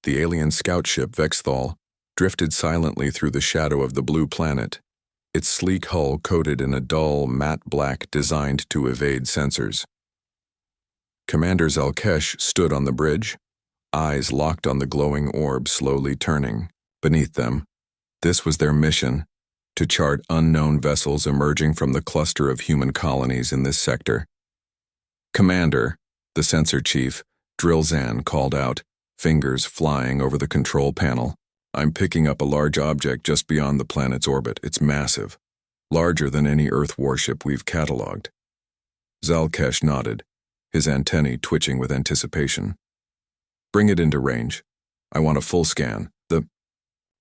The alien scout ship Vexthal drifted silently through the shadow of the blue planet, its sleek hull coated in a dull, matte black designed to evade sensors. Commander Zalkesh stood on the bridge, eyes locked on the glowing orb slowly turning. Beneath them, this was their mission, to chart unknown vessels emerging from the cluster of human colonies in this sector. "Commander," the sensor chief, Drilzan, called out, fingers flying over the control panel. "I'm picking up a large object just beyond the planet's orbit. It's massive, larger than any Earth warship we've cataloged." Zalkesh nodded, his antennae twitching with anticipation. "Bring it into range. I want a full scan." The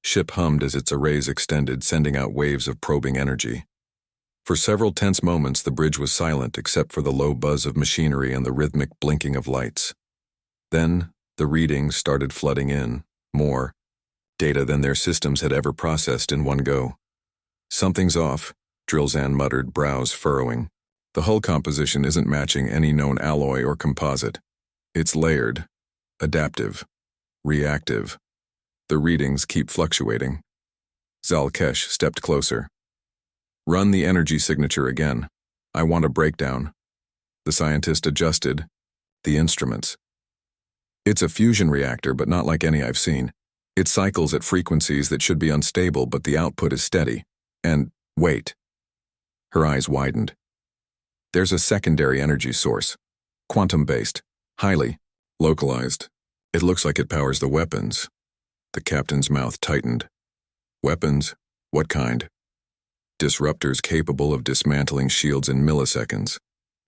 ship hummed as its arrays extended, sending out waves of probing energy. For several tense moments, the bridge was silent except for the low buzz of machinery and the rhythmic blinking of lights. Then, the readings started flooding in, more data than their systems had ever processed in one go. "Something's off," Drilzan muttered, brows furrowing. "The hull composition isn't matching any known alloy or composite. It's layered, adaptive, reactive. The readings keep fluctuating." Zalkesh stepped closer. "Run the energy signature again. I want a breakdown." The scientist adjusted the instruments. "It's a fusion reactor, but not like any I've seen. It cycles at frequencies that should be unstable, but the output is steady. And, wait." Her eyes widened. "There's a secondary energy source. Quantum-based. Highly localized. It looks like it powers the weapons." The captain's mouth tightened. "Weapons? What kind?" "Disruptors capable of dismantling shields in milliseconds,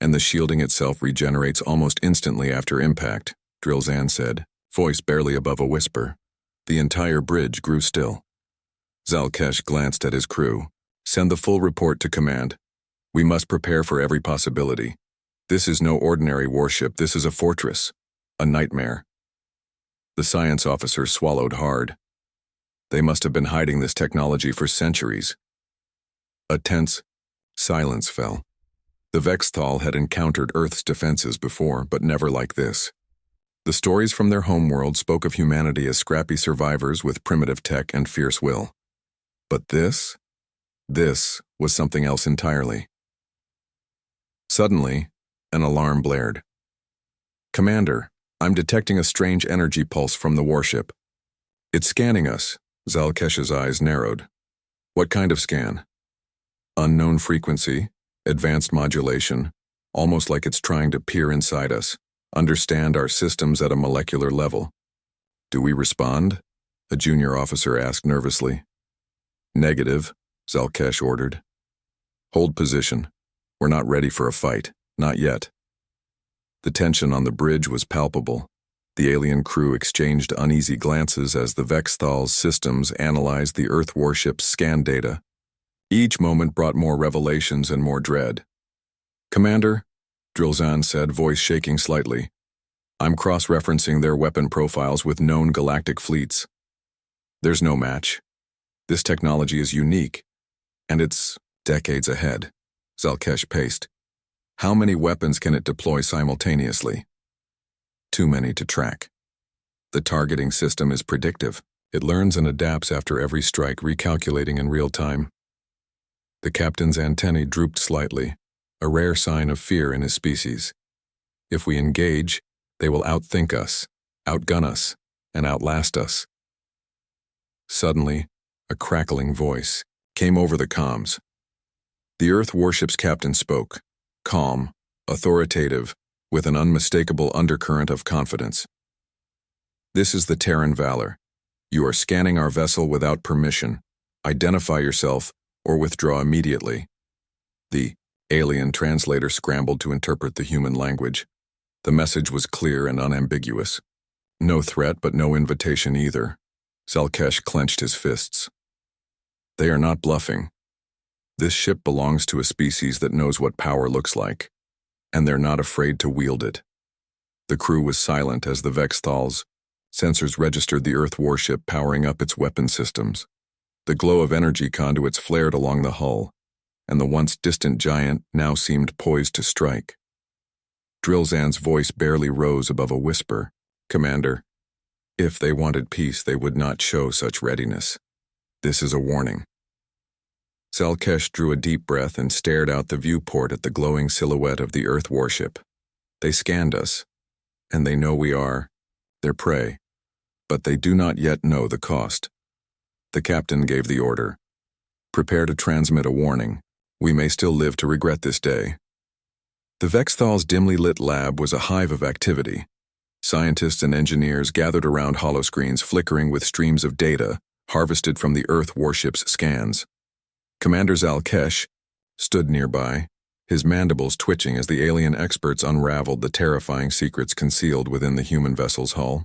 and the shielding itself regenerates almost instantly after impact," Drilzan said, voice barely above a whisper. The entire bridge grew still. Zalkesh glanced at his crew. "Send the full report to command. We must prepare for every possibility. This is no ordinary warship. This is a fortress. A nightmare." The science officer swallowed hard. They must have been hiding this technology for centuries. A tense silence fell. The Vexthal had encountered Earth's defenses before, but never like this. The stories from their homeworld spoke of humanity as scrappy survivors with primitive tech and fierce will. But this was something else entirely. Suddenly, an alarm blared. "Commander, I'm detecting a strange energy pulse from the warship. It's scanning us." Zalkesh's eyes narrowed. "What kind of scan?" "Unknown frequency, advanced modulation, almost like it's trying to peer inside us, understand our systems at a molecular level." "Do we respond?" a junior officer asked nervously. "Negative," Zalkesh ordered. "Hold position. We're not ready for a fight. Not yet." The tension on the bridge was palpable. The alien crew exchanged uneasy glances as the Vexthal's systems analyzed the Earth warship's scan data. Each moment brought more revelations and more dread. "Commander," Drilzan said, voice shaking slightly, "I'm cross-referencing their weapon profiles with known galactic fleets. There's no match. This technology is unique, and it's decades ahead." Zalkesh paced. "How many weapons can it deploy simultaneously?" "Too many to track. The targeting system is predictive. It learns and adapts after every strike, recalculating in real time." The captain's antennae drooped slightly, a rare sign of fear in his species. "If we engage, they will outthink us, outgun us, and outlast us." Suddenly, a crackling voice came over the comms. The Earth warship's captain spoke, calm, authoritative, with an unmistakable undercurrent of confidence. "This is the Terran Valor. You are scanning our vessel without permission. Identify yourself or withdraw immediately." The alien translator scrambled to interpret the human language. The message was clear and unambiguous. No threat, but no invitation either. Zalkesh clenched his fists. They are not bluffing. This ship belongs to a species that knows what power looks like, and they're not afraid to wield it. The crew was silent as the Vexthal's sensors registered the Earth warship powering up its weapon systems. The glow of energy conduits flared along the hull, and the once distant giant now seemed poised to strike. Drilzan's voice barely rose above a whisper. "Commander, If they wanted peace, they would not show such readiness. This is a warning. Zalkesh drew a deep breath and stared out the viewport at the glowing silhouette of the Earth warship. They scanned us, and they know we are their prey, but they do not yet know the cost. The captain gave the order. Prepare to transmit a warning. We may still live to regret this day. The Vexthal's dimly lit lab was a hive of activity. Scientists and engineers gathered around holoscreens flickering with streams of data harvested from the Earth warship's scans. Commander Zalkesh stood nearby, his mandibles twitching as the alien experts unraveled the terrifying secrets concealed within the human vessel's hull.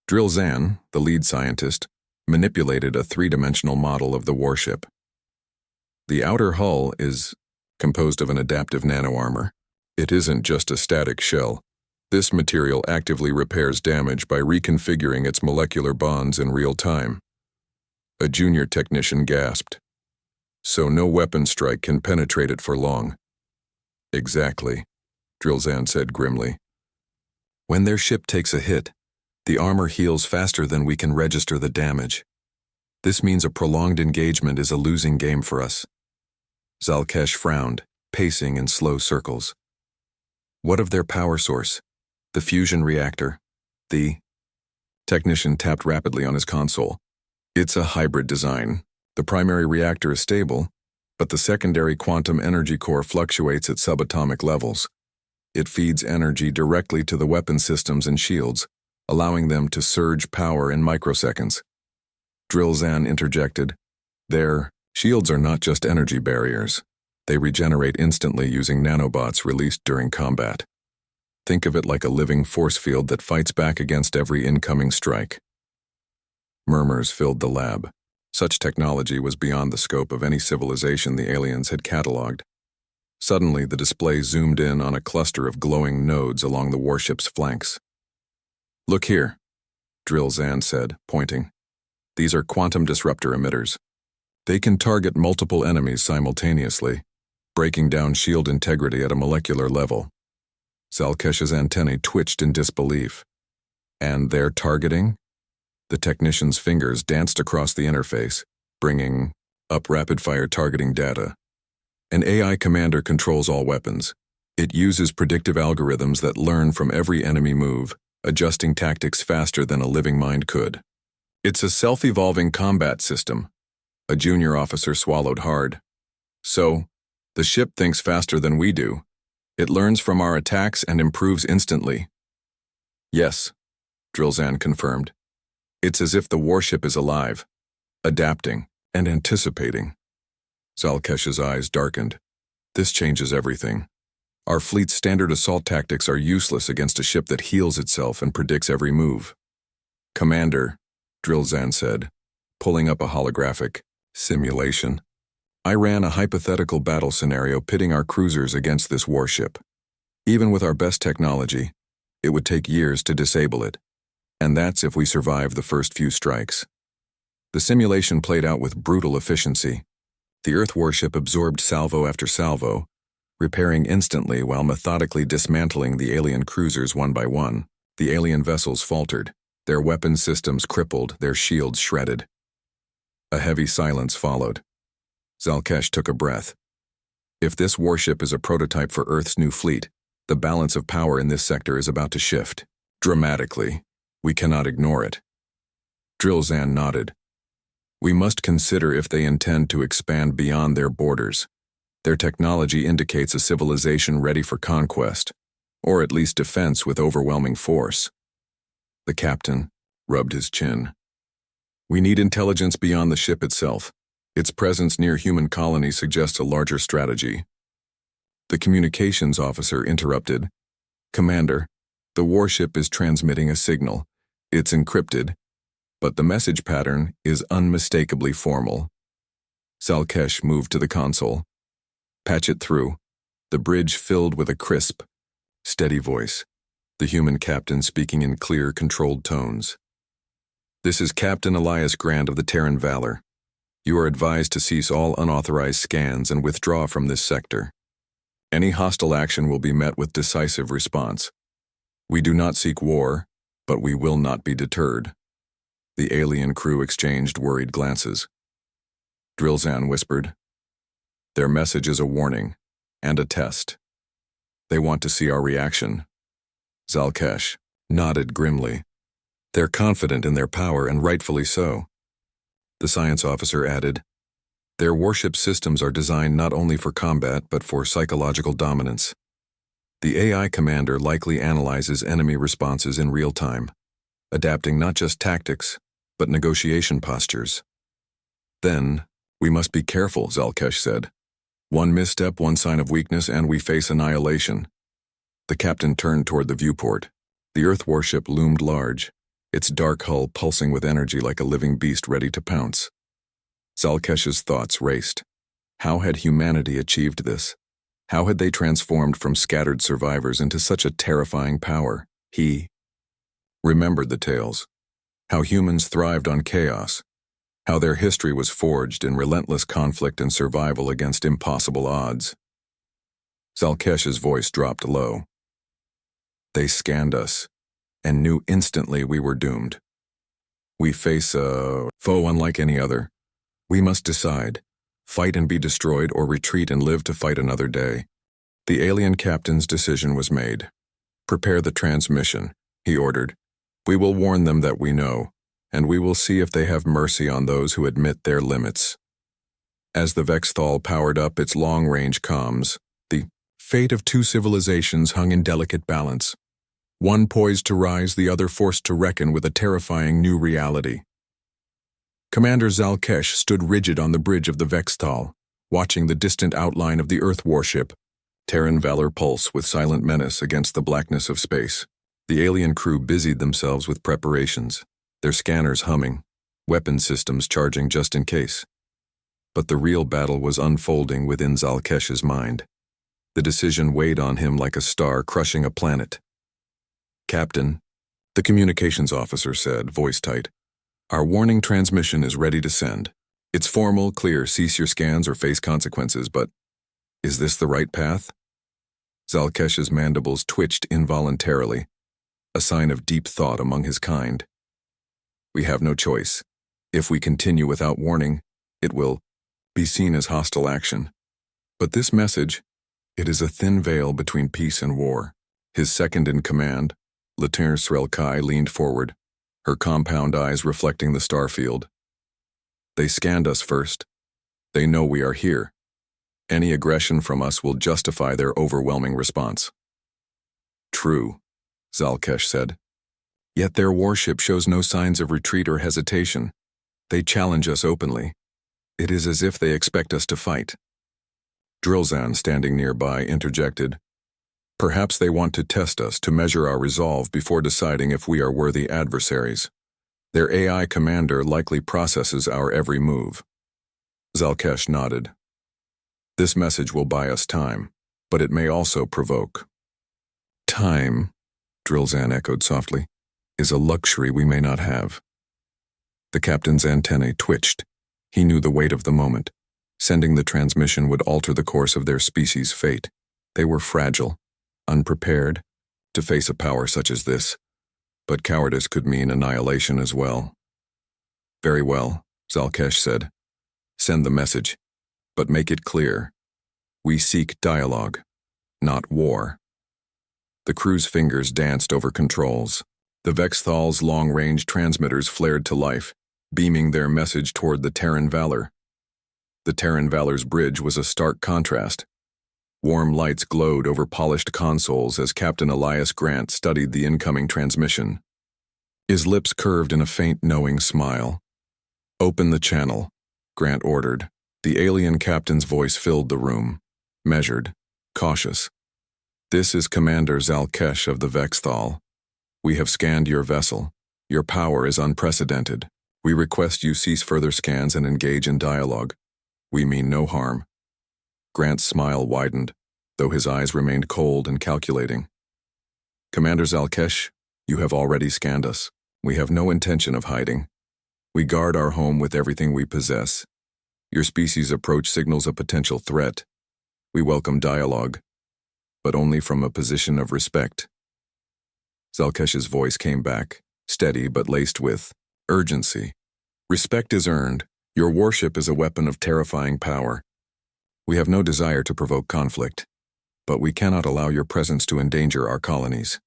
Drill Zan, the lead scientist, manipulated a three-dimensional model of the warship. The outer hull is composed of an adaptive nanoarmor. It isn't just a static shell. This material actively repairs damage by reconfiguring its molecular bonds in real time. A junior technician gasped. So no weapon strike can penetrate it for long. Exactly, Drilzan said grimly. When their ship takes a hit, the armor heals faster than we can register the damage. This means a prolonged engagement is a losing game for us. Zalkesh frowned, pacing in slow circles. What of their power source? The fusion reactor? The technician tapped rapidly on his console. It's a hybrid design. The primary reactor is stable, but the secondary quantum energy core fluctuates at subatomic levels. It feeds energy directly to the weapon systems and shields, allowing them to surge power in microseconds. Drilzan interjected. Their shields are not just energy barriers. They regenerate instantly using nanobots released during combat. Think of it like a living force field that fights back against every incoming strike. Murmurs filled the lab. Such technology was beyond the scope of any civilization the aliens had catalogued. Suddenly, the display zoomed in on a cluster of glowing nodes along the warship's flanks. Look here, Drilzan said, pointing. These are quantum disruptor emitters. They can target multiple enemies simultaneously, breaking down shield integrity at a molecular level. Zalkesh's antennae twitched in disbelief. And their targeting? The technician's fingers danced across the interface, bringing up rapid-fire targeting data. An AI commander controls all weapons. It uses predictive algorithms that learn from every enemy move, adjusting tactics faster than a living mind could. It's a self-evolving combat system. A junior officer swallowed hard. So, the ship thinks faster than we do. It learns from our attacks and improves instantly. Yes, Drilzan confirmed. It's as if the warship is alive, adapting and anticipating. Zalkesh's eyes darkened. This changes everything. Our fleet's standard assault tactics are useless against a ship that heals itself and predicts every move. Commander, Drilzan said, pulling up a holographic simulation. I ran a hypothetical battle scenario pitting our cruisers against this warship. Even with our best technology, it would take years to disable it. And that's if we survive the first few strikes. The simulation played out with brutal efficiency. The Earth warship absorbed salvo after salvo, repairing instantly while methodically dismantling the alien cruisers one by one. The alien vessels faltered, their weapon systems crippled, their shields shredded. A heavy silence followed. Zalkesh took a breath. If this warship is a prototype for Earth's new fleet, the balance of power in this sector is about to shift. Dramatically. We cannot ignore it. Drilzan nodded. We must consider if they intend to expand beyond their borders. Their technology indicates a civilization ready for conquest, or at least defense with overwhelming force. The captain rubbed his chin. We need intelligence beyond the ship itself. Its presence near human colonies suggests a larger strategy. The communications officer interrupted. Commander, the warship is transmitting a signal. It's encrypted, but the message pattern is unmistakably formal. Zalkesh moved to the console. Patch it through. The bridge filled with a crisp, steady voice, the human captain speaking in clear, controlled tones. This is Captain Elias Grant of the Terran Valor. You are advised to cease all unauthorized scans and withdraw from this sector. Any hostile action will be met with decisive response. We do not seek war, But we will not be deterred. The alien crew exchanged worried glances. Drilzan whispered, "Their message is a warning, and a test. They want to see our reaction." Zalkesh nodded grimly. "They're confident in their power, and rightfully so." The science officer added, "Their warship systems are designed not only for combat but for psychological dominance. The AI commander likely analyzes enemy responses in real time, adapting not just tactics, but negotiation postures." "Then, we must be careful," Zalkesh said. "One misstep, one sign of weakness, and we face annihilation." The captain turned toward the viewport. The Earth warship loomed large, its dark hull pulsing with energy like a living beast ready to pounce. Zalkesh's thoughts raced. How had humanity achieved this? How had they transformed from scattered survivors into such a terrifying power? He remembered the tales. How humans thrived on chaos. How their history was forged in relentless conflict and survival against impossible odds. Zalkesh's voice dropped low. "They scanned us, and knew instantly we were doomed. We face a foe unlike any other. We must decide, fight and be destroyed, or retreat and live to fight another day." The alien captain's decision was made. "Prepare the transmission," he ordered. "We will warn them that we know, and we will see if they have mercy on those who admit their limits." As the Vexthal powered up its long-range comms, the fate of two civilizations hung in delicate balance. One poised to rise, the other forced to reckon with a terrifying new reality. Commander Zalkesh stood rigid on the bridge of the Vexthal, watching the distant outline of the Earth warship, Terran Valor pulse with silent menace against the blackness of space. The alien crew busied themselves with preparations, their scanners humming, weapon systems charging just in case. But the real battle was unfolding within Zalkesh's mind. The decision weighed on him like a star crushing a planet. "Captain," the communications officer said, voice tight, "our warning transmission is ready to send. It's formal, clear, cease your scans or face consequences, but is this the right path?" Zalkesh's mandibles twitched involuntarily, a sign of deep thought among his kind. "We have no choice. If we continue without warning, it will be seen as hostile action. But this message, it is a thin veil between peace and war." His second in command, Lieutenant Srelkai, leaned forward, her compound eyes reflecting the starfield. "They scanned us first. They know we are here. Any aggression from us will justify their overwhelming response." "True," Zalkesh said. "Yet their warship shows no signs of retreat or hesitation. They challenge us openly. It is as if they expect us to fight." Drilzan, standing nearby, interjected, "Perhaps they want to test us, to measure our resolve before deciding if we are worthy adversaries. Their AI commander likely processes our every move." Zalkesh nodded. "This message will buy us time, but it may also provoke." "Time," Drilzan echoed softly, "is a luxury we may not have." The captain's antennae twitched. He knew the weight of the moment. Sending the transmission would alter the course of their species' fate. They were fragile, unprepared to face a power such as this, but cowardice could mean annihilation as well. "Very well," Zalkesh said. "Send the message, but make it clear. We seek dialogue, not war." The crew's fingers danced over controls. The Vexthal's long-range transmitters flared to life, beaming their message toward the Terran Valor. The Terran Valor's bridge was a stark contrast. Warm lights glowed over polished consoles as Captain Elias Grant studied the incoming transmission. His lips curved in a faint, knowing smile. "Open the channel," Grant ordered. The alien captain's voice filled the room, measured, cautious. "This is Commander Zalkesh of the Vexthal. We have scanned your vessel. Your power is unprecedented. We request you cease further scans and engage in dialogue. We mean no harm." Grant's smile widened, though his eyes remained cold and calculating. "Commander Zalkesh, you have already scanned us. We have no intention of hiding. We guard our home with everything we possess. Your species' approach signals a potential threat. We welcome dialogue, but only from a position of respect." Zalkesh's voice came back, steady but laced with urgency. Respect is earned. Your warship is a weapon of terrifying power. We have no desire to provoke conflict, but we cannot allow your presence to endanger our colonies.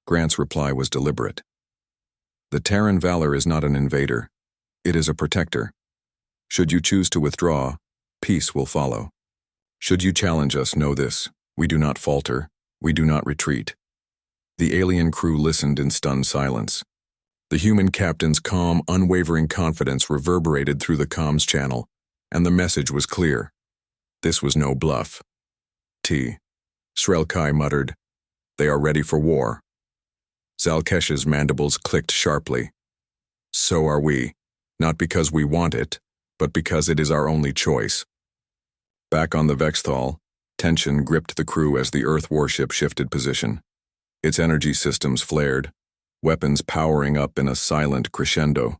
Grant's reply was deliberate. The Terran Valor is not an invader. It is a protector. Should you choose to withdraw, peace will follow. Should you challenge us, know this: we do not falter, we do not retreat. The alien crew listened in stunned silence. The human captain's calm, unwavering confidence reverberated through the comms channel, and the message was clear. This was no bluff. Srelkai muttered. They are ready for war. Zalkesh's mandibles clicked sharply. So are we, not because we want it, but because it is our only choice. Back on the Vexthal, tension gripped the crew as the Earth warship shifted position. Its energy systems flared, weapons powering up in a silent crescendo.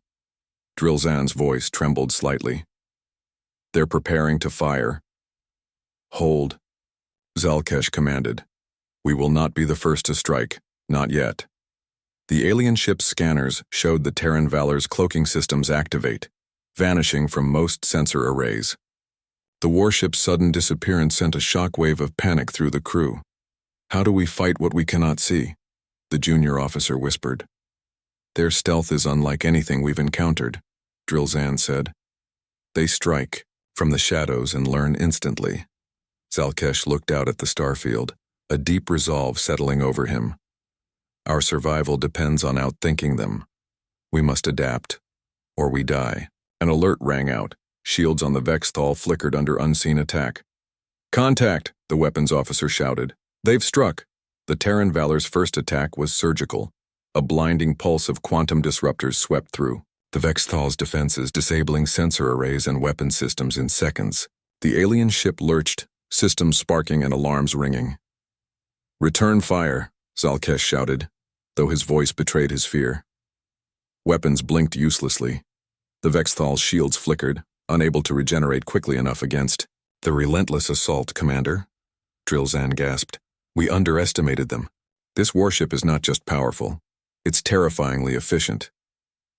Drilzan's voice trembled slightly. They're preparing to fire. Hold, Zalkesh commanded. We will not be the first to strike, not yet. The alien ship's scanners showed the Terran Valor's cloaking systems activate, vanishing from most sensor arrays. The warship's sudden disappearance sent a shockwave of panic through the crew. How do we fight what we cannot see? The junior officer whispered. Their stealth is unlike anything we've encountered, Drilzan said. They strike from the shadows and learn instantly. Zalkesh looked out at the starfield, a deep resolve settling over him. Our survival depends on outthinking them. We must adapt, or we die. An alert rang out. Shields on the Vexthal flickered under unseen attack. Contact, the weapons officer shouted. They've struck. The Terran Valor's first attack was surgical. A blinding pulse of quantum disruptors swept through the Vexthal's defenses, disabling sensor arrays and weapon systems in seconds. The alien ship lurched, systems sparking and alarms ringing. Return fire, Zalkesh shouted, though his voice betrayed his fear. Weapons blinked uselessly. The Vexthal's shields flickered, unable to regenerate quickly enough against the relentless assault, Commander. Drilzan gasped. We underestimated them. This warship is not just powerful, it's terrifyingly efficient.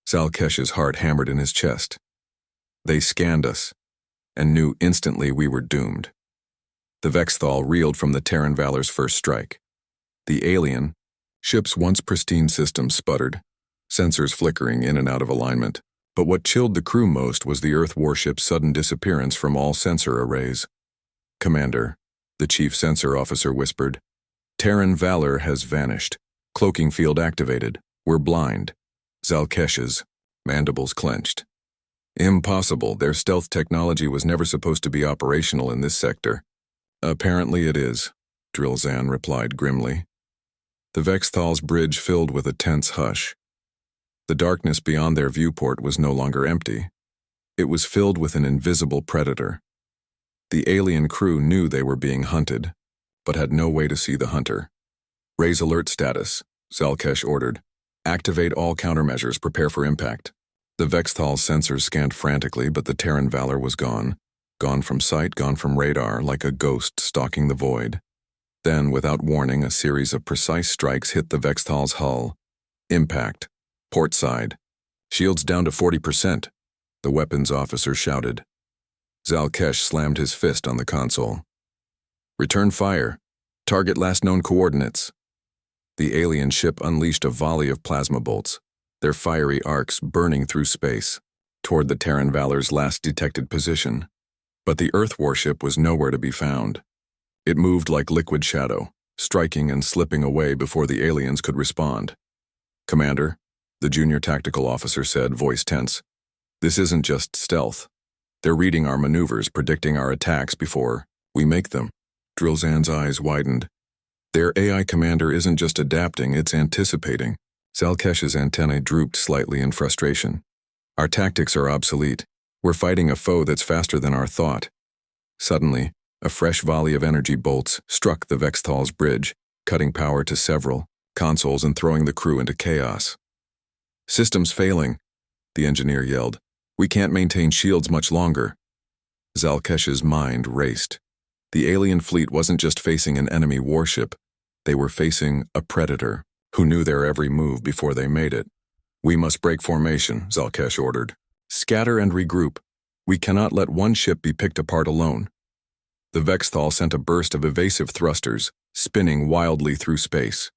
Zalkesh's heart hammered in his chest. They scanned us, and knew instantly we were doomed. The Vexthal reeled from the Terran Valor's first strike. The alien ship's once pristine system sputtered, sensors flickering in and out of alignment. But what chilled the crew most was the Earth warship's sudden disappearance from all sensor arrays. Commander, the chief sensor officer whispered. Terran Valor has vanished. Cloaking field activated. We're blind. Zalkesh's mandibles clenched. Impossible. Their stealth technology was never supposed to be operational in this sector. Apparently it is, Drilzan replied grimly. The Vexthal's bridge filled with a tense hush. The darkness beyond their viewport was no longer empty. It was filled with an invisible predator. The alien crew knew they were being hunted, but had no way to see the hunter. Raise alert status, Zalkesh ordered. Activate all countermeasures, prepare for impact. The Vexthal's sensors scanned frantically, but the Terran Valor was gone. Gone from sight, gone from radar, like a ghost stalking the void. Then, without warning, a series of precise strikes hit the Vexthal's hull. Impact. Port side. Shields down to 40%, the weapons officer shouted. Zalkesh slammed his fist on the console. Return fire. Target last known coordinates. The alien ship unleashed a volley of plasma bolts, their fiery arcs burning through space, toward the Terran Valor's last detected position. But the Earth warship was nowhere to be found. It moved like liquid shadow, striking and slipping away before the aliens could respond. Commander, the junior tactical officer said, voice tense. This isn't just stealth. They're reading our maneuvers, predicting our attacks before we make them. Drilzan's eyes widened. Their AI commander isn't just adapting, it's anticipating. Zalkesh's antennae drooped slightly in frustration. Our tactics are obsolete. We're fighting a foe that's faster than our thought. Suddenly, a fresh volley of energy bolts struck the Vexthal's bridge, cutting power to several consoles and throwing the crew into chaos. Systems failing, the engineer yelled. We can't maintain shields much longer. Zalkesh's mind raced. The alien fleet wasn't just facing an enemy warship. They were facing a predator, who knew their every move before they made it. "We must break formation," Zalkesh ordered. "Scatter and regroup. We cannot let one ship be picked apart alone." The Vexthal sent a burst of evasive thrusters, spinning wildly through space.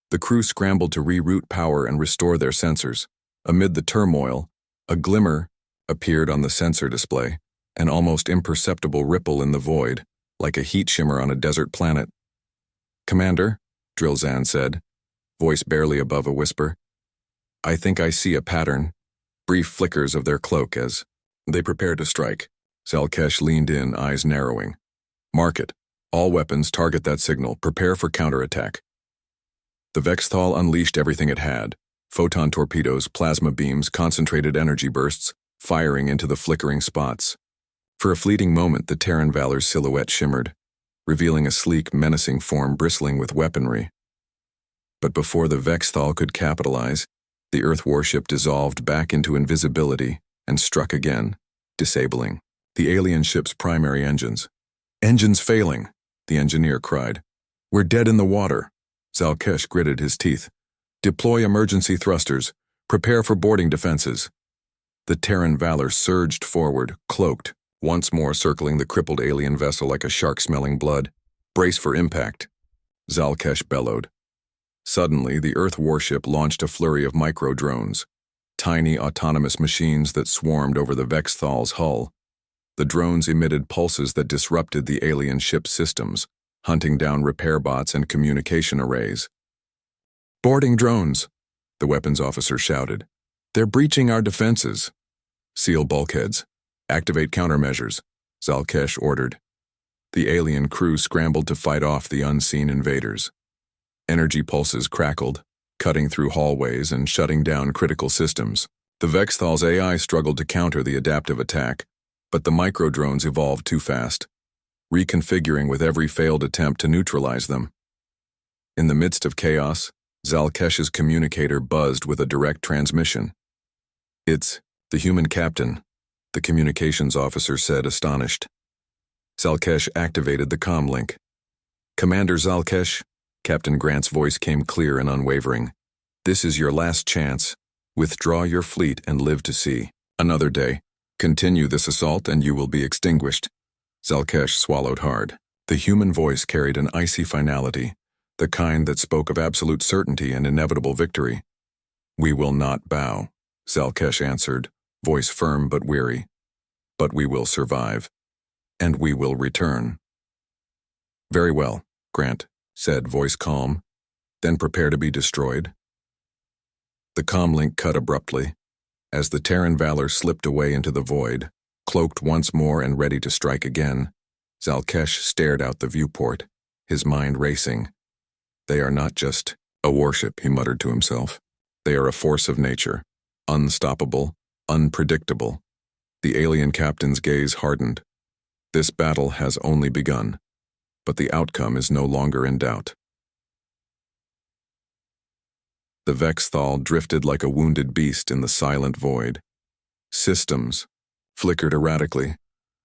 The crew scrambled to reroute power and restore their sensors. Amid the turmoil, a glimmer appeared on the sensor display, an almost imperceptible ripple in the void, like a heat shimmer on a desert planet. "Commander," Drilzan said, voice barely above a whisper, "I think I see a pattern." Brief flickers of their cloak as they prepared to strike. Zalkesh leaned in, eyes narrowing. "Mark it. All weapons target that signal. Prepare for counterattack." The Vexthal unleashed everything it had: photon torpedoes, plasma beams, concentrated energy bursts, firing into the flickering spots. For a fleeting moment, the Terran Valor's silhouette shimmered, revealing a sleek, menacing form bristling with weaponry. But before the Vexthal could capitalize, the Earth warship dissolved back into invisibility and struck again, disabling the alien ship's primary engines. "Engines failing," the engineer cried. "We're dead in the water." Zalkesh gritted his teeth. "Deploy emergency thrusters. Prepare for boarding defenses." The Terran Valor surged forward, cloaked, once more circling the crippled alien vessel like a shark smelling blood. "Brace for impact," Zalkesh bellowed. Suddenly, the Earth warship launched a flurry of micro-drones, tiny autonomous machines that swarmed over the Vexthal's hull. The drones emitted pulses that disrupted the alien ship's systems, hunting down repair bots and communication arrays. "Boarding drones," the weapons officer shouted. "They're breaching our defenses." "Seal bulkheads. Activate countermeasures," Zalkesh ordered. The alien crew scrambled to fight off the unseen invaders. Energy pulses crackled, cutting through hallways and shutting down critical systems. The Vexthal's AI struggled to counter the adaptive attack, but the microdrones evolved too fast, reconfiguring with every failed attempt to neutralize them. In the midst of chaos, Zalkesh's communicator buzzed with a direct transmission. "It's the human captain," the communications officer said, astonished. Zalkesh activated the comm link. "Commander Zalkesh," Captain Grant's voice came clear and unwavering. "This is your last chance. Withdraw your fleet and live to see another day. Continue this assault and you will be extinguished." Zalkesh swallowed hard. The human voice carried an icy finality, the kind that spoke of absolute certainty and inevitable victory. "We will not bow," Zalkesh answered, voice firm but weary. "But we will survive. And we will return." "Very well," Grant said, voice calm. "Then prepare to be destroyed." The comlink cut abruptly, as the Terran Valor slipped away into the void, cloaked once more and ready to strike again. Zalkesh stared out the viewport, his mind racing. "They are not just a warship," he muttered to himself. "They are a force of nature, unstoppable, unpredictable." The alien captain's gaze hardened. This battle has only begun, but the outcome is no longer in doubt. The Vexthal drifted like a wounded beast in the silent void. Systems flickered erratically,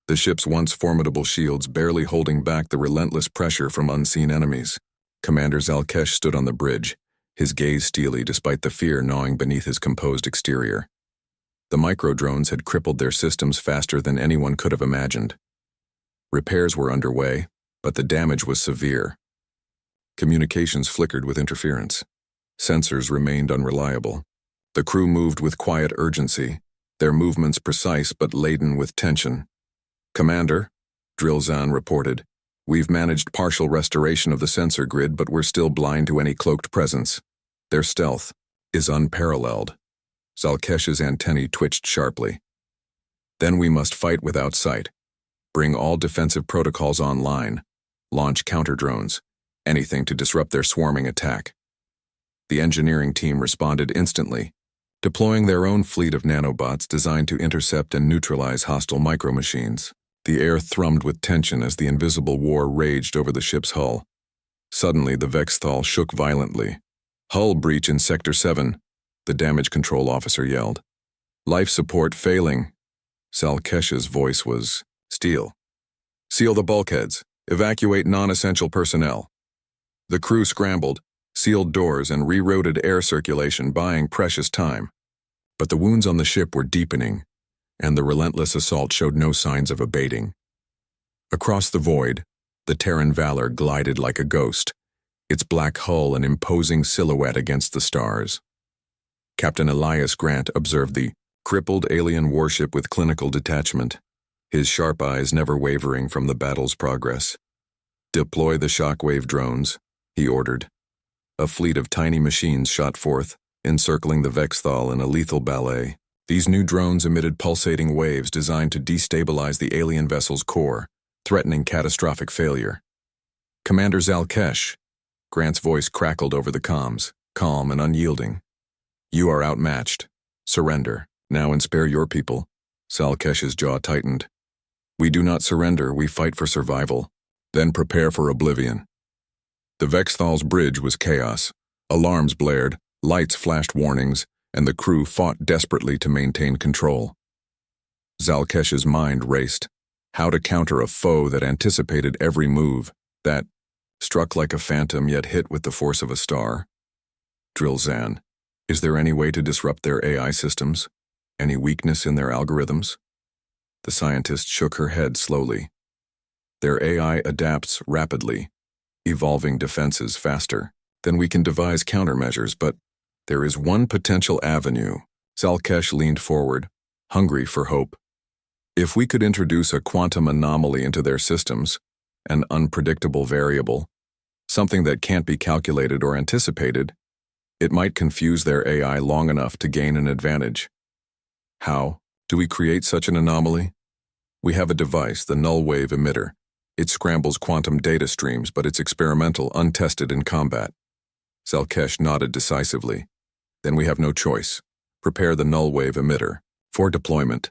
the ship's once formidable shields barely holding back the relentless pressure from unseen enemies. Commander Zalkesh stood on the bridge, his gaze steely despite the fear gnawing beneath his composed exterior. The microdrones had crippled their systems faster than anyone could have imagined. Repairs were underway, but the damage was severe. Communications flickered with interference. Sensors remained unreliable. The crew moved with quiet urgency, their movements precise but laden with tension. "Commander," Drilzan reported, "we've managed partial restoration of the sensor grid, but we're still blind to any cloaked presence. Their stealth is unparalleled." Zalkesh's antennae twitched sharply. "Then we must fight without sight. Bring all defensive protocols online. Launch counter-drones. Anything to disrupt their swarming attack." The engineering team responded instantly, deploying their own fleet of nanobots designed to intercept and neutralize hostile micromachines. The air thrummed with tension as the invisible war raged over the ship's hull. Suddenly, the Vexthal shook violently. "Hull breach in Sector 7, the damage control officer yelled. "Life support failing." Zalkesh's voice was steel. "Seal the bulkheads. Evacuate non-essential personnel." The crew scrambled, sealed doors, and rerouted air circulation, buying precious time. But the wounds on the ship were deepening, and the relentless assault showed no signs of abating. Across the void, the Terran Valor glided like a ghost, its black hull an imposing silhouette against the stars. Captain Elias Grant observed the crippled alien warship with clinical detachment, his sharp eyes never wavering from the battle's progress. "Deploy the shockwave drones," he ordered. A fleet of tiny machines shot forth, encircling the Vexthal in a lethal ballet. These new drones emitted pulsating waves designed to destabilize the alien vessel's core, threatening catastrophic failure. "Commander Zalkesh," Grant's voice crackled over the comms, calm and unyielding. "You are outmatched. Surrender, now, and spare your people." Zalkesh's jaw tightened. "We do not surrender, we fight for survival. Then prepare for oblivion." The Vexthal's bridge was chaos. Alarms blared, lights flashed warnings, and the crew fought desperately to maintain control. Zalkesh's mind raced. How to counter a foe that anticipated every move, that struck like a phantom yet hit with the force of a star. "Drilzan, is there any way to disrupt their AI systems? Any weakness in their algorithms?" The scientist shook her head slowly. "Their AI adapts rapidly, evolving defenses faster. Then we can devise countermeasures, but there is one potential avenue." Zalkesh leaned forward, hungry for hope. "If we could introduce a quantum anomaly into their systems, an unpredictable variable, something that can't be calculated or anticipated, it might confuse their AI long enough to gain an advantage." "How do we create such an anomaly?" "We have a device, the null wave emitter. It scrambles quantum data streams, but it's experimental, untested in combat." Zalkesh nodded decisively. "Then we have no choice. Prepare the null wave emitter for deployment."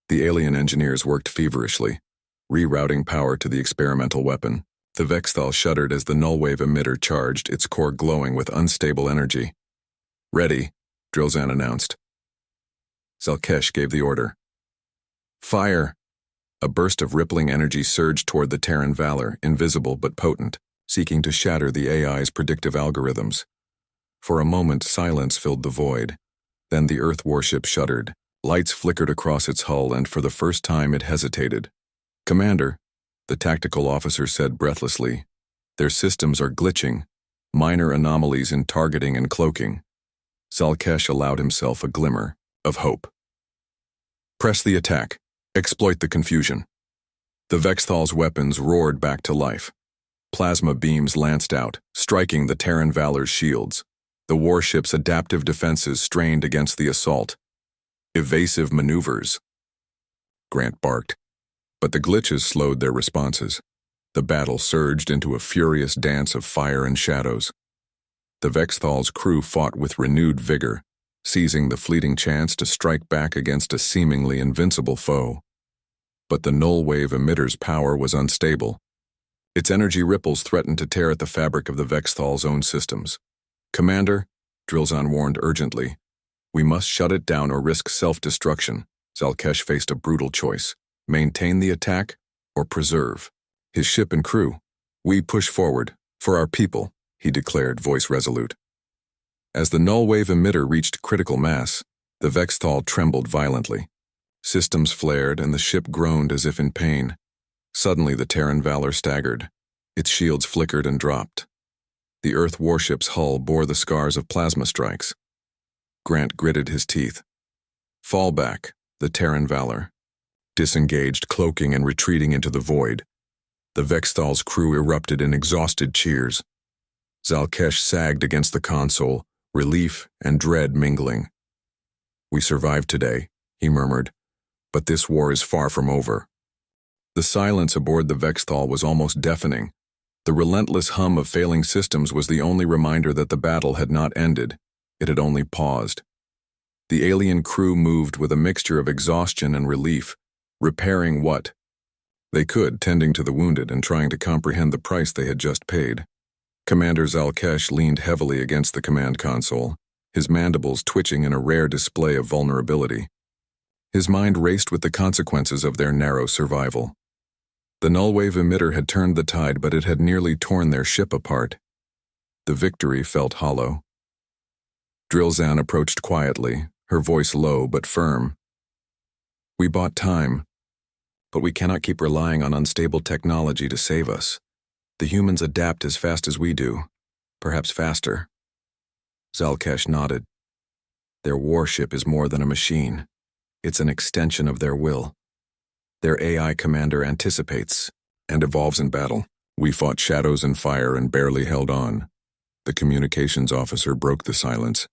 The alien engineers worked feverishly, rerouting power to the experimental weapon. The Vexthal shuddered as the null wave emitter charged, its core glowing with unstable energy. "Ready," Drilzan announced. Zalkesh gave the order. "Fire!" A burst of rippling energy surged toward the Terran Valor, invisible but potent, seeking to shatter the AI's predictive algorithms. For a moment, silence filled the void. Then the Earth warship shuddered. Lights flickered across its hull, and for the first time it hesitated. "Commander," the tactical officer said breathlessly, "their systems are glitching, minor anomalies in targeting and cloaking." Zalkesh allowed himself a glimmer of hope. "Press the attack. Exploit the confusion." The Vexthal's weapons roared back to life. Plasma beams lanced out, striking the Terran Valor's shields. The warship's adaptive defenses strained against the assault. "Evasive maneuvers," Grant barked. But the glitches slowed their responses. The battle surged into a furious dance of fire and shadows. The Vexthal's crew fought with renewed vigor, seizing the fleeting chance to strike back against a seemingly invincible foe. But the null wave emitter's power was unstable. Its energy ripples threatened to tear at the fabric of the Vexthal's own systems. "Commander," Drilzan warned urgently, "we must shut it down or risk self-destruction." Zalkesh faced a brutal choice: maintain the attack or preserve his ship and crew. "We push forward, for our people," he declared, voice resolute. As the null wave emitter reached critical mass, the Vexthal trembled violently. Systems flared and the ship groaned as if in pain. Suddenly the Terran Valor staggered. Its shields flickered and dropped. The Earth warship's hull bore the scars of plasma strikes. Grant gritted his teeth. "Fall back," the Terran Valor disengaged, cloaking and retreating into the void. The Vexthal's crew erupted in exhausted cheers. Zalkesh sagged against the console, relief and dread mingling. "We survived today," he murmured, "but this war is far from over." The silence aboard the Vexthal was almost deafening. The relentless hum of failing systems was the only reminder that the battle had not ended. It had only paused. The alien crew moved with a mixture of exhaustion and relief, repairing what they could, tending to the wounded and trying to comprehend the price they had just paid. Commander Zalkesh leaned heavily against the command console, his mandibles twitching in a rare display of vulnerability. His mind raced with the consequences of their narrow survival. The null wave emitter had turned the tide, but it had nearly torn their ship apart. The victory felt hollow. Drilzan approached quietly, her voice low but firm. We bought time, but we cannot keep relying on unstable technology to save us. The humans adapt as fast as we do, perhaps faster. Zalkesh nodded. Their warship is more than a machine. It's an extension of their will. Their AI commander anticipates and evolves in battle. We fought shadows and fire and barely held on. The communications officer broke the silence.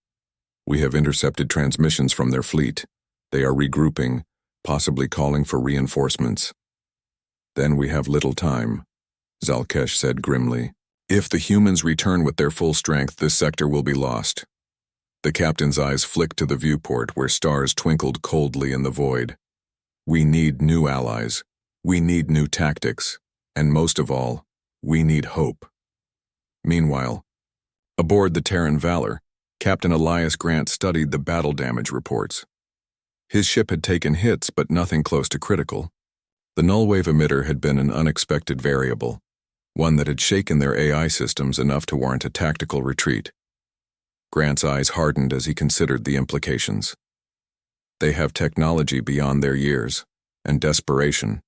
We have intercepted transmissions from their fleet. They are regrouping, possibly calling for reinforcements. Then we have little time, Zalkesh said grimly. If the humans return with their full strength, this sector will be lost. The captain's eyes flicked to the viewport where stars twinkled coldly in the void. We need new allies. We need new tactics. And most of all, we need hope. Meanwhile, aboard the Terran Valor, Captain Elias Grant studied the battle damage reports. His ship had taken hits, but nothing close to critical. The null-wave emitter had been an unexpected variable, one that had shaken their AI systems enough to warrant a tactical retreat. Grant's eyes hardened as he considered the implications. They have technology beyond their years, and desperation.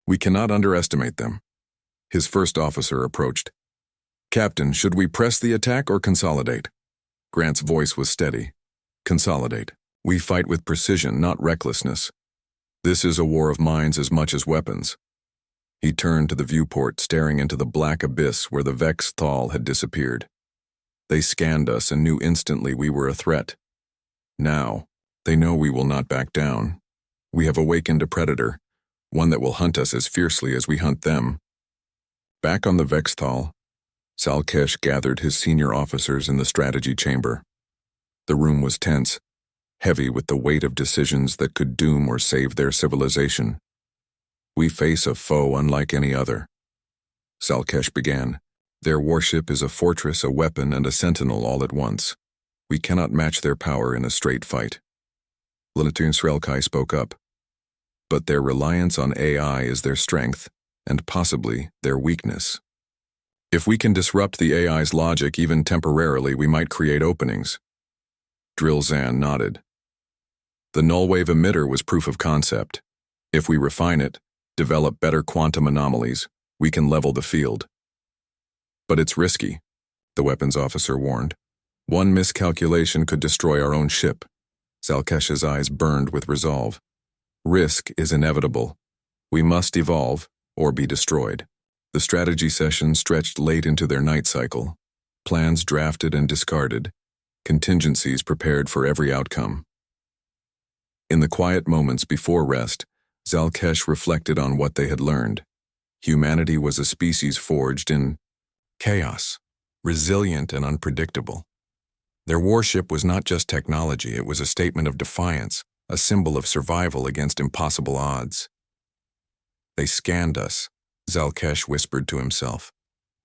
We cannot underestimate them. His first officer approached. Captain, should we press the attack or consolidate? Grant's voice was steady. Consolidate. We fight with precision, not recklessness. This is a war of minds as much as weapons. He turned to the viewport, staring into the black abyss where the Vex Thal had disappeared. They scanned us and knew instantly we were a threat. Now, they know we will not back down. We have awakened a predator, one that will hunt us as fiercely as we hunt them. Back on the Vex Thal, Zalkesh gathered his senior officers in the strategy chamber. The room was tense, heavy with the weight of decisions that could doom or save their civilization. We face a foe unlike any other. Zalkesh began. Their warship is a fortress, a weapon, and a sentinel all at once. We cannot match their power in a straight fight. Lilitun Srelkai spoke up. But their reliance on AI is their strength, and possibly their weakness. If we can disrupt the AI's logic even temporarily, we might create openings. Drilzan nodded. The null-wave emitter was proof of concept. If we refine it, develop better quantum anomalies, we can level the field. But it's risky, the weapons officer warned. One miscalculation could destroy our own ship. Zalkesh's eyes burned with resolve. Risk is inevitable. We must evolve or be destroyed. The strategy session stretched late into their night cycle. Plans drafted and discarded. Contingencies prepared for every outcome. In the quiet moments before rest, Zalkesh reflected on what they had learned. Humanity was a species forged in chaos, resilient and unpredictable. Their warship was not just technology, it was a statement of defiance, a symbol of survival against impossible odds. They scanned us, Zalkesh whispered to himself,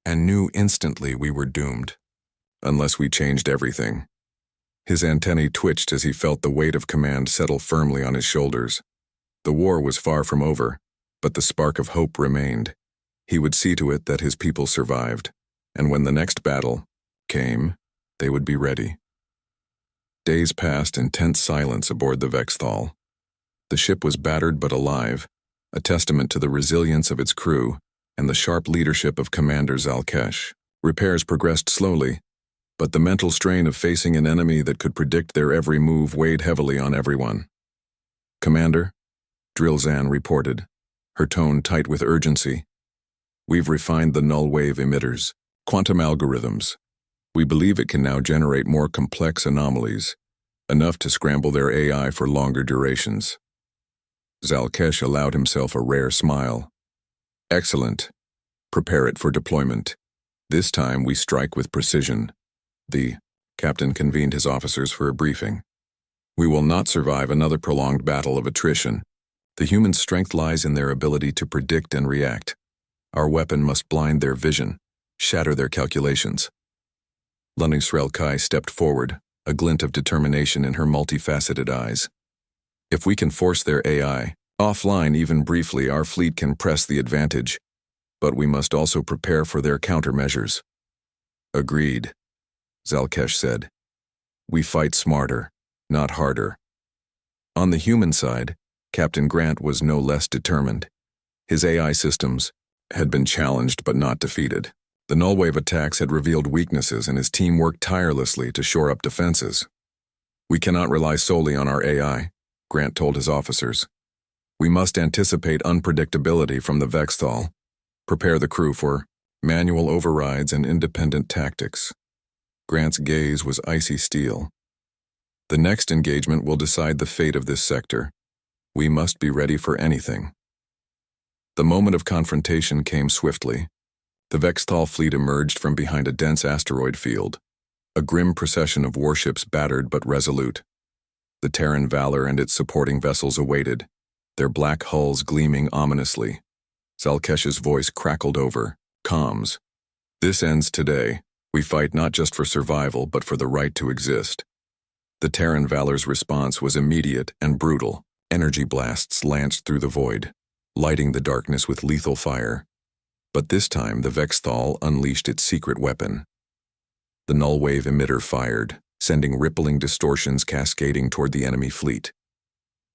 and knew instantly we were doomed. Unless we changed everything. His antennae twitched as he felt the weight of command settle firmly on his shoulders. The war was far from over, but the spark of hope remained. He would see to it that his people survived, and when the next battle came, they would be ready. Days passed in tense silence aboard the Vex Thal. The ship was battered but alive, a testament to the resilience of its crew and the sharp leadership of Commander Zalkesh. Repairs progressed slowly, but the mental strain of facing an enemy that could predict their every move weighed heavily on everyone. Commander, Drilzan reported, her tone tight with urgency. We've refined the null-wave emitters, quantum algorithms. We believe it can now generate more complex anomalies, enough to scramble their AI for longer durations. Zalkesh allowed himself a rare smile. Excellent. Prepare it for deployment. This time we strike with precision. The captain convened his officers for a briefing. We will not survive another prolonged battle of attrition. The human strength lies in their ability to predict and react. Our weapon must blind their vision, shatter their calculations. Lunning Srelkai stepped forward, a glint of determination in her multifaceted eyes. If we can force their AI offline even briefly, our fleet can press the advantage, but we must also prepare for their countermeasures. Agreed, Zalkesh said. We fight smarter, not harder. On the human side, Captain Grant was no less determined. His AI systems had been challenged but not defeated. The null-wave attacks had revealed weaknesses, and his team worked tirelessly to shore up defenses. We cannot rely solely on our AI, Grant told his officers. We must anticipate unpredictability from the Vexthal, prepare the crew for manual overrides and independent tactics. Grant's gaze was icy steel. The next engagement will decide the fate of this sector. We must be ready for anything. The moment of confrontation came swiftly. The Vexthal fleet emerged from behind a dense asteroid field, a grim procession of warships battered but resolute. The Terran Valor and its supporting vessels awaited, their black hulls gleaming ominously. Zalkesh's voice crackled over, comms. This ends today. We fight not just for survival, but for the right to exist. The Terran Valor's response was immediate and brutal. Energy blasts lanced through the void, lighting the darkness with lethal fire. But this time, the Vexthal unleashed its secret weapon. The null-wave emitter fired, sending rippling distortions cascading toward the enemy fleet.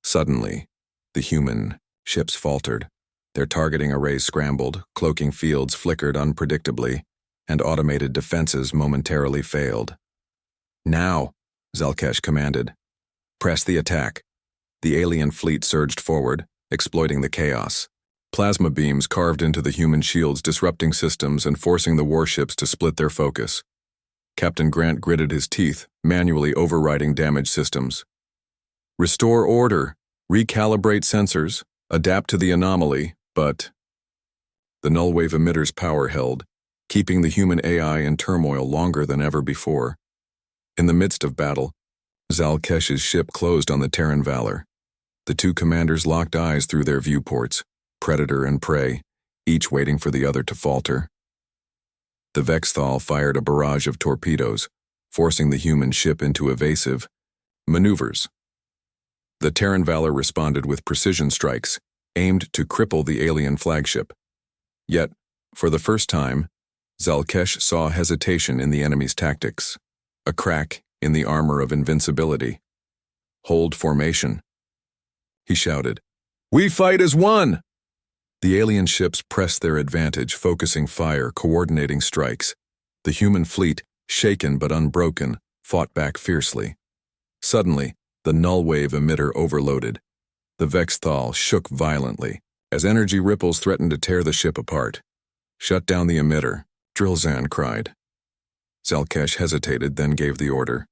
Suddenly, the human ships faltered. Their targeting arrays scrambled, cloaking fields flickered unpredictably, and automated defenses momentarily failed. Now, Zalkesh commanded. Press the attack. The alien fleet surged forward, exploiting the chaos. Plasma beams carved into the human shields, disrupting systems and forcing the warships to split their focus. Captain Grant gritted his teeth, manually overriding damaged systems. Restore order, recalibrate sensors, adapt to the anomaly, but the null-wave emitter's power held, keeping the human AI in turmoil longer than ever before. In the midst of battle, Zalkesh's ship closed on the Terran Valor. The two commanders locked eyes through their viewports, predator and prey, each waiting for the other to falter. The Vexthal fired a barrage of torpedoes, forcing the human ship into evasive maneuvers. The Terran Valor responded with precision strikes, aimed to cripple the alien flagship. Yet, for the first time, Zalkesh saw hesitation in the enemy's tactics, a crack in the armor of invincibility. Hold formation, he shouted. We fight as one! The alien ships pressed their advantage, focusing fire, coordinating strikes. The human fleet, shaken but unbroken, fought back fiercely. Suddenly, the null-wave emitter overloaded. The Vexthal shook violently, as energy ripples threatened to tear the ship apart. Shut down the emitter, Drilzan cried. Zalkesh hesitated, then gave the order.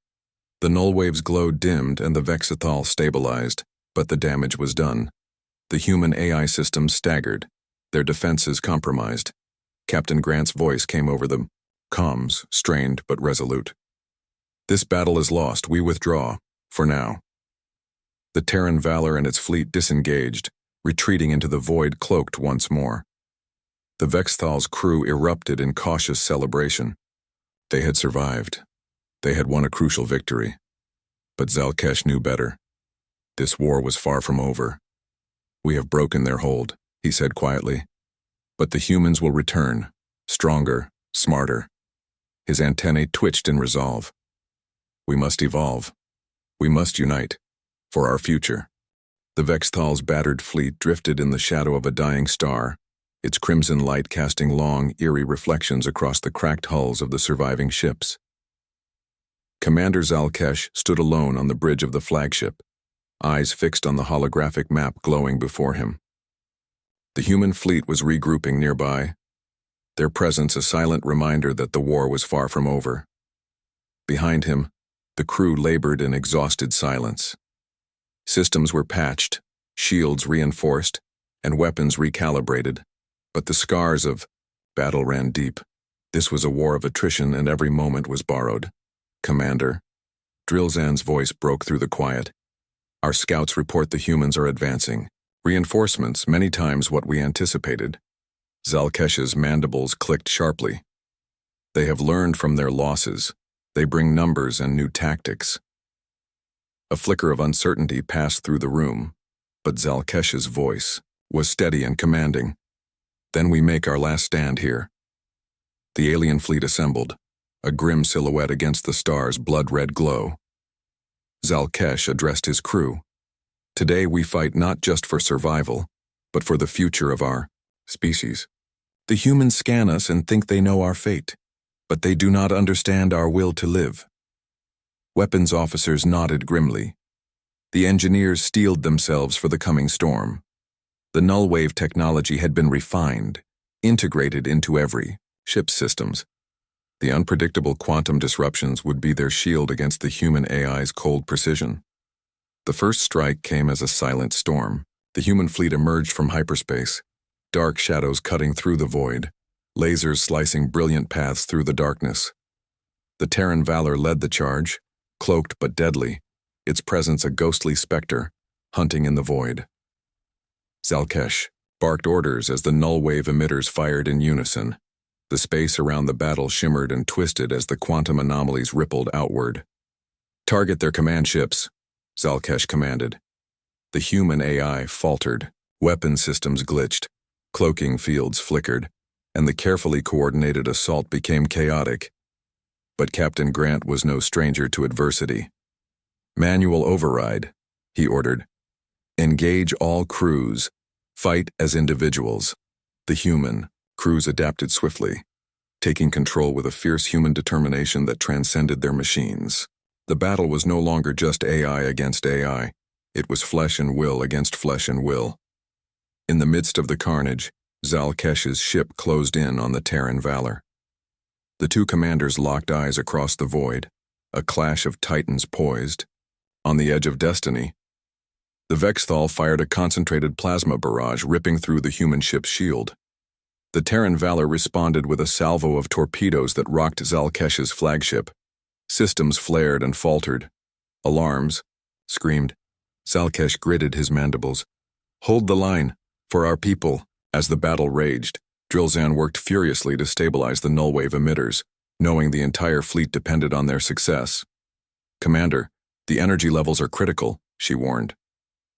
The null-wave's glow dimmed and the Vexthal stabilized, but the damage was done. The human AI systems staggered, their defenses compromised. Captain Grant's voice came over them, comms, strained but resolute. This battle is lost, we withdraw, for now. The Terran Valor and its fleet disengaged, retreating into the void cloaked once more. The Vexthal's crew erupted in cautious celebration. They had survived. They had won a crucial victory. But Zalkesh knew better. This war was far from over. We have broken their hold, he said quietly. But the humans will return, stronger, smarter. His antennae twitched in resolve. We must evolve. We must unite. For our future. The Vexthal's battered fleet drifted in the shadow of a dying star, its crimson light casting long, eerie reflections across the cracked hulls of the surviving ships. Commander Zalkesh stood alone on the bridge of the flagship, eyes fixed on the holographic map glowing before him. The human fleet was regrouping nearby, their presence a silent reminder that the war was far from over. Behind him, the crew labored in exhausted silence. Systems were patched, shields reinforced, and weapons recalibrated, but the scars of battle ran deep. This was a war of attrition, and every moment was borrowed. Commander, Drilzan's voice broke through the quiet. Our scouts report the humans are advancing. Reinforcements, many times what we anticipated. Zalkesh's mandibles clicked sharply. They have learned from their losses. They bring numbers and new tactics. A flicker of uncertainty passed through the room, but Zalkesh's voice was steady and commanding. Then we make our last stand here. The alien fleet assembled, a grim silhouette against the star's blood-red glow. Zalkesh addressed his crew. Today we fight not just for survival, but for the future of our species. The humans scan us and think they know our fate, but they do not understand our will to live. Weapons officers nodded grimly. The engineers steeled themselves for the coming storm. The null-wave technology had been refined, integrated into every ship's systems. The unpredictable quantum disruptions would be their shield against the human AI's cold precision. The first strike came as a silent storm. The human fleet emerged from hyperspace, dark shadows cutting through the void, lasers slicing brilliant paths through the darkness. The Terran Valor led the charge, cloaked but deadly, its presence a ghostly specter, hunting in the void. Zalkesh barked orders as the null-wave emitters fired in unison. The space around the battle shimmered and twisted as the quantum anomalies rippled outward. "Target their command ships," Zalkesh commanded. The human AI faltered, weapon systems glitched, cloaking fields flickered, and the carefully coordinated assault became chaotic. But Captain Grant was no stranger to adversity. "Manual override," he ordered. "Engage all crews. Fight as individuals." The human crews adapted swiftly, taking control with a fierce human determination that transcended their machines. The battle was no longer just AI against AI. It was flesh and will against flesh and will. In the midst of the carnage, Zalkesh's ship closed in on the Terran Valor. The two commanders locked eyes across the void, a clash of titans poised. On the edge of destiny, the Vexthal fired a concentrated plasma barrage ripping through the human ship's shield. The Terran Valor responded with a salvo of torpedoes that rocked Zalkesh's flagship. Systems flared and faltered. "Alarms!" screamed. Zalkesh gritted his mandibles. "Hold the line, for our people." As the battle raged, Drilzan worked furiously to stabilize the null-wave emitters, knowing the entire fleet depended on their success. "Commander, the energy levels are critical," she warned.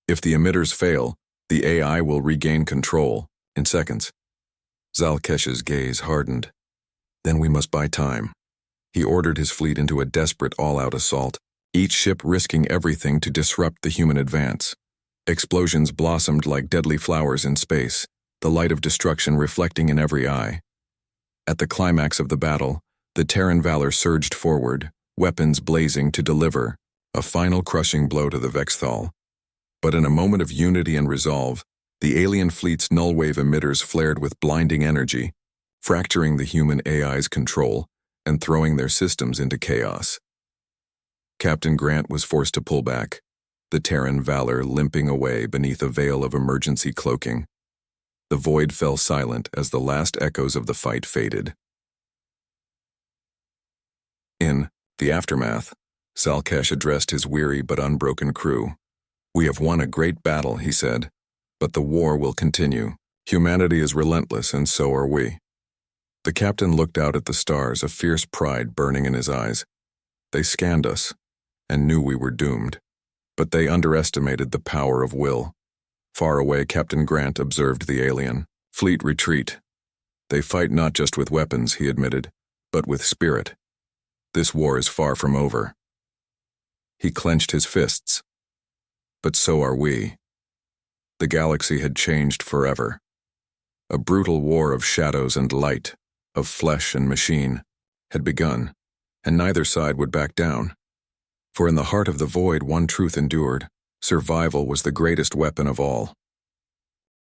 "If the emitters fail, the AI will regain control in seconds." Zalkesh's gaze hardened. "Then we must buy time." He ordered his fleet into a desperate all-out assault, each ship risking everything to disrupt the human advance. Explosions blossomed like deadly flowers in space, the light of destruction reflecting in every eye. At the climax of the battle, the Terran Valor surged forward, weapons blazing to deliver a final crushing blow to the Vexthal. But in a moment of unity and resolve, the alien fleet's null-wave emitters flared with blinding energy, fracturing the human AI's control and throwing their systems into chaos. Captain Grant was forced to pull back, the Terran Valor limping away beneath a veil of emergency cloaking. The void fell silent as the last echoes of the fight faded. In the aftermath, Zalkesh addressed his weary but unbroken crew. "We have won a great battle," he said, "but the war will continue. Humanity is relentless, and so are we." The captain looked out at the stars, a fierce pride burning in his eyes. They scanned us and knew we were doomed, but they underestimated the power of will. Far away, Captain Grant observed the alien fleet retreat. "They fight not just with weapons," he admitted, "but with spirit. This war is far from over." He clenched his fists. "But so are we." The galaxy had changed forever. A brutal war of shadows and light, of flesh and machine, had begun, and neither side would back down. For in the heart of the void, one truth endured: survival was the greatest weapon of all.